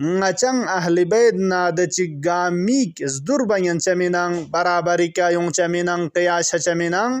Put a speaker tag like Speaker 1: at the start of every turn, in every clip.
Speaker 1: ngachang ahli bayt na de chigamik zdur banyan chaminang barabari ka yung chaminang qiyas chaminang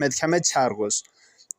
Speaker 1: medxamed chargos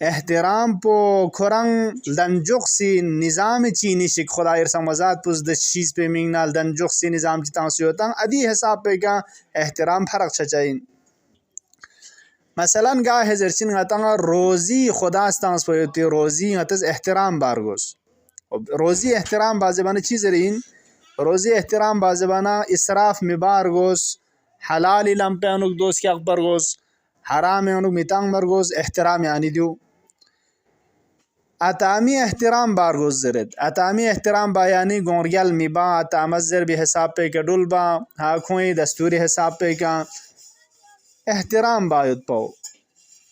Speaker 1: احترام پو کرنگ دنجوخسی نظام چینی شک خدای سمازات پوز د چیز پہ مینگنال دنجوخسی نظام چی تانسیوتان ادی حساب پہ کا احترام فرق چچائین مثلا گاه هزرچین غتنگا روزی خدا استانس پویتی روزی غتز احترام بارگوز روزی احترام بازبانه چی زرین روزی احترام بازبانه اسراف مبارگوز حلالی لمپیانوک دوست کی اکبرگوز حرام یانوک میتانگ مرگوز احترام یعنی دیو اتامی احترام بارگوز زرد اتامی احترام با یعنی گورگل میبا اتامزر بھی حساب پہ کا ڈول با ہا کوئی دستوری حساب پہ کا احترام باید پو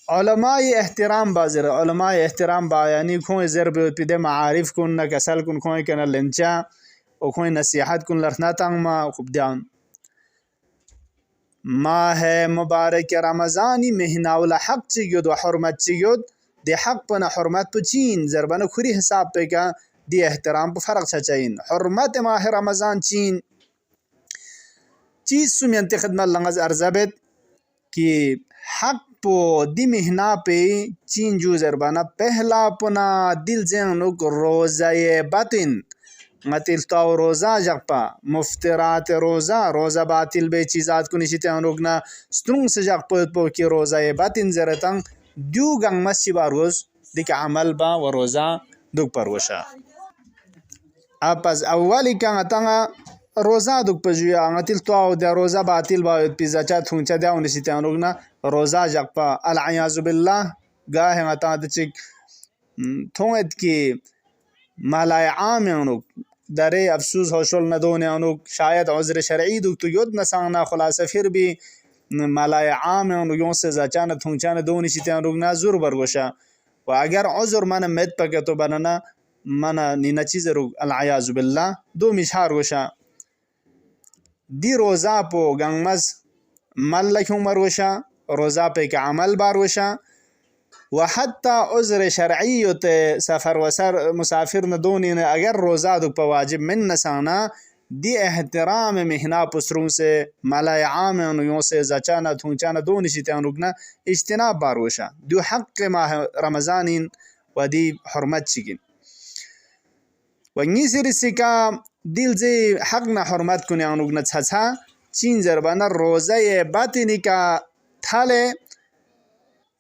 Speaker 1: علماء احترام بازر علماء احترام با یعنی کوئی زر بیود پیده معارف کن نہ کسل کن کوئی کنا لنچا او کوئی نصیحت کن لرنا تنگ ما خوب دیان ماہ مبارک رمضانی مہینہ ولا حق چیگید و حرمت چیگید دی حق پنا حرمت پو چین زربانا کھری حساب پہ کا دی احترام پو فرق چاچائین حرمت ماہ رمضان چین چیز سمینتی خدمت لنگز ارزبت کہ حق پو دی مہینہ پہ چین جو زربانا پہلا پنا دل زینوک روزہ باطن متل تو روزہ جگپا مفترات روزہ باطل بے چیزات کو نشیتے انوگنا سترونگ سے جگ پو کی روزہ باطن زرتنگ دیو گنگ مسی باروز دیکھ عمل با و روزہ دوک پروشا اپس اولی کانگا تنگا روزہ دوک پجویا انگتل تو دا روزہ باطل باید پیزا چا تھونچا دیاو نشیتے انوگنا روزہ جگپا العیاذ باللہ گاہ انگتا دچک تھونت کی مالای عام انوگ داره افسوس هوشل ندونه انو شاید عذر شرعی دو تو یود نسانا خلاصه پھر بھی مالای عام انو یون سے زچان تھونچان دونی شیتان روگ نازور برگوشا و اگر عذر من مد پکه تو بننا من نینا چیز روگ العیاذ بالله دو مشهار گوشا دی روزا پو گنگمز ملک عمر گوشا روزا پہ که عمل بار گوشا وحتى عذر شرعي سفر وسر مسافر ندوني اگر روزہ دو پا واجب من نسانا دی احترام مہنا پسرون سے ملای عام یوں سے زچانا تھونچانا دونی شیطان رکنا اجتناب باروشا دو حق ماہ رمضانین و دی حرمت چکن ونگی سر سکا دل زی حق نا حرمت کنی آنوگنا چھا چین زربانا روزہ باطنی کا تھالے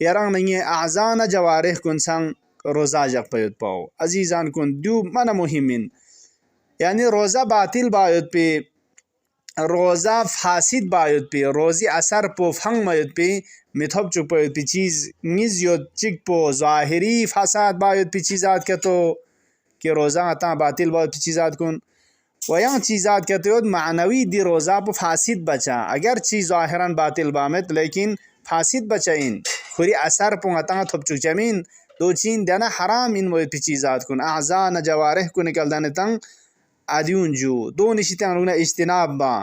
Speaker 1: یران نگی اعزان جوارح کن سنگ روزہ جگ پیود پاو عزیزان کن دیو من مهمین یعنی روزہ باطل باید پی روزہ فاسد باید پی روزی اثر پو فنگ باید پی میتھوب چو باید پی چیز نیز یود چک پو ظاہری فساد باید پی چیزات کتو کہ روزہ تا باطل باید پی چیزات کن و یان چیزات کتو معنوی دی روزہ پو فاسد بچا اگر چیز ظاہران باطل بامت لیکن فاسد بچائین خوری اثر پو غتاں تھوب چو چمین دو چین دینا حرام ان وہ پی چیزات کن اعزان جوارح کو نکل دانے تنگ آدیون جو دو نشیتان رونا اجتناب با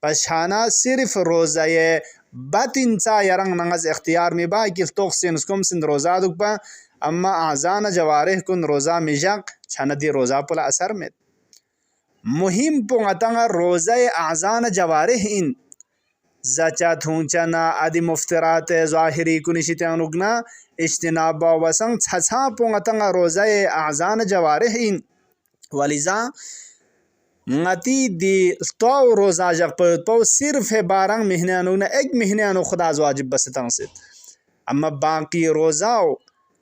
Speaker 1: پس شانا صرف روزہ باطن چا یرنگ نغز اختیار می با کل توق سنسکم سند روزہ دک با اما اعزان جوارح کن روزہ میجاق چھانا دی روزہ پلا اثر میں مهم پو غتاں روزہ اعزان جوارح ان زچا تھونچنا ادی مفترات ظاہری کنشیتان رگنا اجتناب وسنگ چھا پونگتنگا روزہ اعزان جوارح ان ولذا ngati di to roza jak po sirf barang mihneanu na ek mihneanu khuda wajib bas tansit amma baqi rozao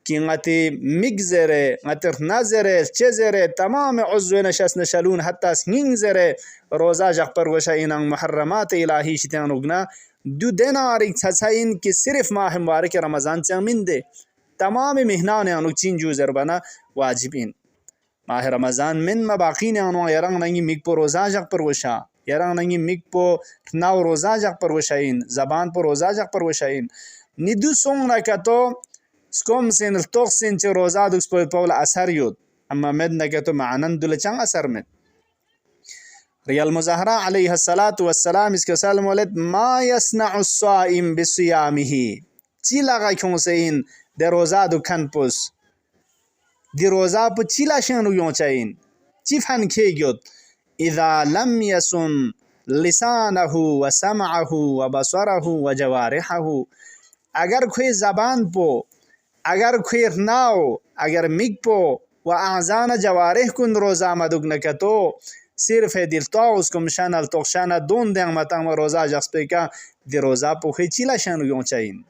Speaker 1: ki ngati migzere ngatir nazere chezere tamam uzw nashas nashalun hatta singzere roza jak par washa inang muharramat ilahi shitan ugna دو دینار چھاین کہ صرف ماہ مبارک رمضان چمین دے تمام مہنان انو چین جو زربنا واجبین ماہ رمضان من مباقین انو یرنگ ننگی مگ پو روزہ جگ پر وشا یرنگ ننگی مگ پو ناو روزہ جگ پر وشاین زبان پو روزہ جگ پر وشاین ندو سونگ نکتو سکوم سین التوق سین چه روزہ دوکس پول اثر یود اما مد نکتو معنن دلچنگ اثر مد ريال مظاهرة عليه الصلاة والسلام اسكسال مولد ما يصنع الصائم بصيامه تيلا غاكون سين دي روزا دو كانبوس دي روزا بو تيلا شنو يونچاين تيفان كيجود إذا لم يصن لسانه وسمعه وبصره وجوارحه اگر کوئی زبان پو اگر خویر ناو اگر میگپو و اعزان جوارح کن روزا مدوگ نکتو صرف دلتاوز کم شنل تخشن دون دنگ متنگ روزا جخص پیکا دی روزا پوخی چیلا شنو یون چاین.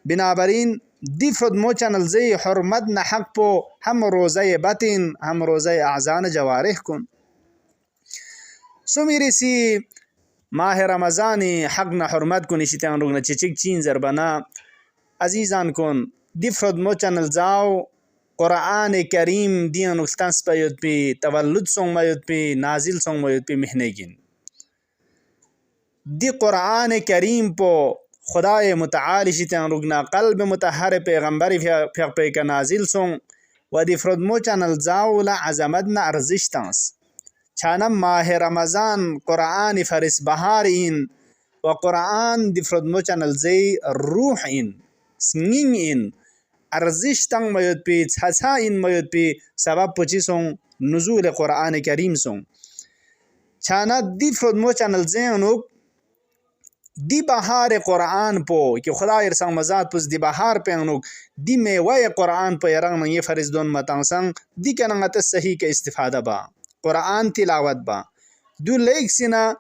Speaker 1: بنابراین دی فرد مو چنل زی حرمت نحق پو هم روزه بطن هم روزه اعزان جوارح کن. سو میری سی ماه رمضانی حق نه حرمت کنی شیطان روگ نه چیچک چین زربنا عزیزان کن دی فرد مو چنل زاو قرآن کریم دین نقطانس پیود پی تولد سونگ میود پی نازل سونگ میود پی مهنگین دی قرآن کریم پو خدای متعالی شیطان رگنا قلب متحر پیغمبری پیغ پیک نازل سونگ و دی فرد مو چنل زاولا عظمتنا ارزش تانس چانم ماه رمضان قرآن فرس بهار این و قرآن دی فرد مو چنل زی روح این سنگین این ارزش تنگ میود پی چچا این میود پی سبب پچی سون نزول قرآن کریم سون چانا دی فرد مو چنل زینو دی بهار قرآن پو که خدا ارسان مزاد پس دی بهار پینو دی میوه قرآن پو یران یہ فرز دون متانسان دی کننگت صحیح کے استفاده با قرآن تلاوت با دو لیک سینا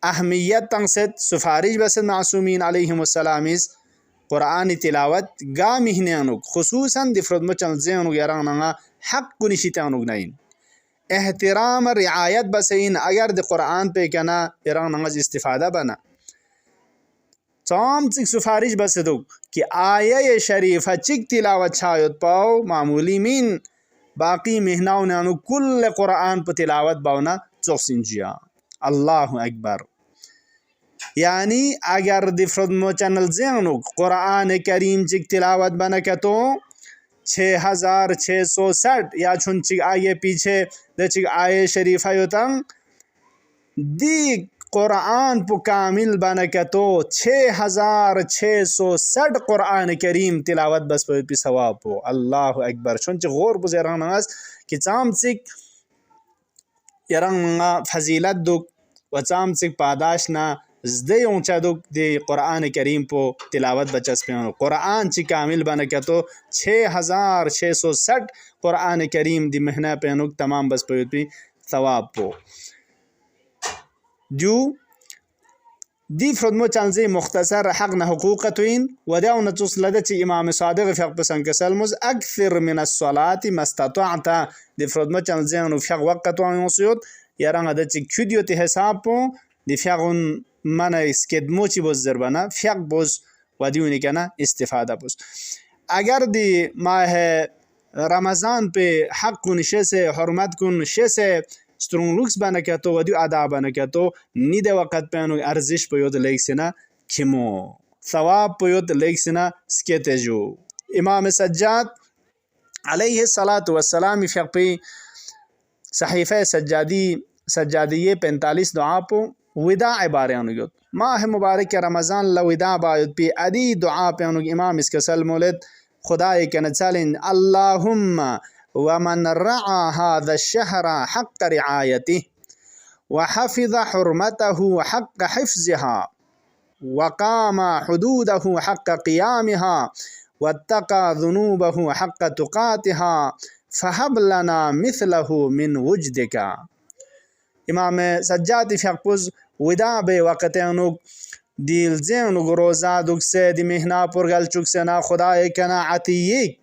Speaker 1: اهمیت تنگست سفارش بسد معصومین علیهم السلام قرآن تلاوت گا مهنیانو خصوصا دی فرد مچن زینو یران حق کنشیتانو نین احترام رعایت بسین اگر دی قرآن پہ کنا یران استفاده بنا تام چک سفارش بسدو کہ آیه شریفه چک تلاوت شاید پاو معمولی مین باقی مهناو نانو کل قرآن پا تلاوت باونا چوکسین جیا الله اکبر. یعنی اگر دی فرد مو چنل زینو قرآن کریم چک تلاوت بنکتو 6660 یا چون چک آیه پیچھے دا چک آیه شریفه یوتن دی قرآن پو کامل بنکتو 6660 قرآن کریم تلاوت بس پی ثواب پو الله اکبر. چونچہ غور بو زیران ناس کہ چام چک یران فضیلت دک و چام چک پاداش نا زده اونچا دک دی قرآن کریم پو تلاوت بچس پیانو قرآن چی کامل بنکتو 6660 قرآن کریم دی مہنہ پیانو تمام بس پی ثواب پو جو دی فرد چانزی مختصر حق نه حقوق توین و داو نتوس لده چی امام صادق فقه پسند کسلموز اکثر من الصلاة مستطاعتا دی فرد چانزی انو فقه وقت وان یوسیود یاران ده چی کدیو تی حساب پو دی فقه من اسکدمو چی بوز زربانا فقه بوز و دیونی کنا استفاده بوز. اگر دی ماه رمضان پہ حق کن شیسے حرمت کن شیسے سترون لوکس بنکتو و دیو ادا بنکتو نیده وقت پینو ارزش پیود لیکسینا کمو ثواب پیود لیکسینا سکیتجو. امام سجاد علیہ السلام فقہ پی صحیفہ سجادیه 45 دعا پو وداع بارانو یود ماہ مبارک رمضان لوداع باید پی ادی دعا پیانو امام اس کسل مولد خدای کنچالن اللهم ومن رعى هذا الشهر حق رعايته وحفظ حرمته حق حفظها وقام حدوده حق قيامها واتقى ذنوبه حق تقاتها فهب لنا مثله من وجدك. امام سجاد فقز وداع بے وقتانو دیل زینو روزا دک سے دی مہنا پرگل چک سنا خدای کنا عطیک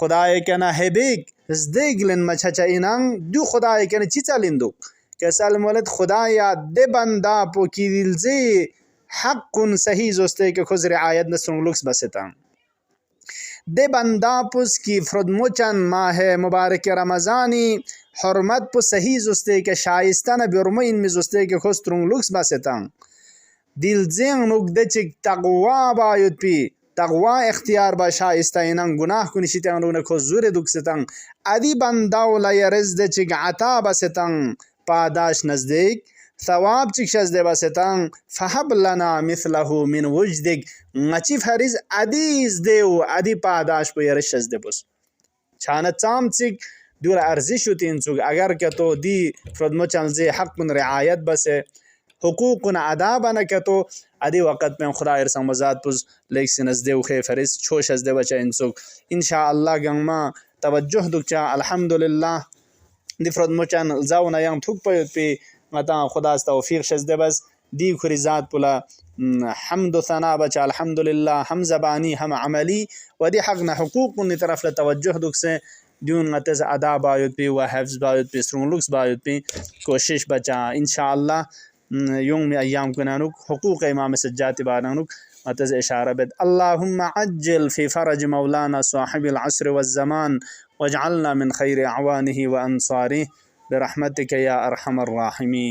Speaker 1: خدای کنا حبیک زدگلن مچچا اینان دو خدای کنا چی چلندو کسال مولد خدایا ده بندا پو کی دلزی حق صحیح زسته که خود رعایت نسرون لکس بستان ده بندا پس کی فرد مچن ماہ مبارک رمضانی حرمت پو صحیح زسته که شایستان برمین مزسته که خود سترون لکس بستان دلزین نک ده چک تقوا باید پی تقوا اختیار با شایسته اینان گناه کنشیتان رو نکو زور دکستان ادی بنداو لیرز ده چک عطا بستان پاداش نزدیک ثواب چک شزده بستان فحب لنا مثله من وجدک نچی فریز ادیز دیو ادی پاداش پو یرش شزده بس چانت چام چک دور ارزش تین چک اگر که تو دی فرد مچنزی حق رعایت بسه حقوق ادا بنکتو ادي وقت میں خدا ارسان مزاد پوز لیک سنز دیو خی فرس چوش از دے بچا انسوک ان شاء الله گنما توجه دکچا الحمدلله دفرد مچان زاونا yang tuk payot pe ngata خدا است توفیق شز دے بس دی خری ذات پلا حمد و ثنا بچا الحمدلله هم زبانی هم عملی و دی حقنا حقوق من طرف لتوجه دکسے دیون غتز ادا باید پی و حفظ باید پی سرون لوکس باید پی کوشش بچا انشاءاللہ يوم من أيام كنانوك حقوق إمام السجاد بانانوك متز إشارة بد اللهم عجل في فرج مولانا صاحب العصر والزمان واجعلنا من خير أعوانه وأنصاره برحمتك يا أرحم الراحمين.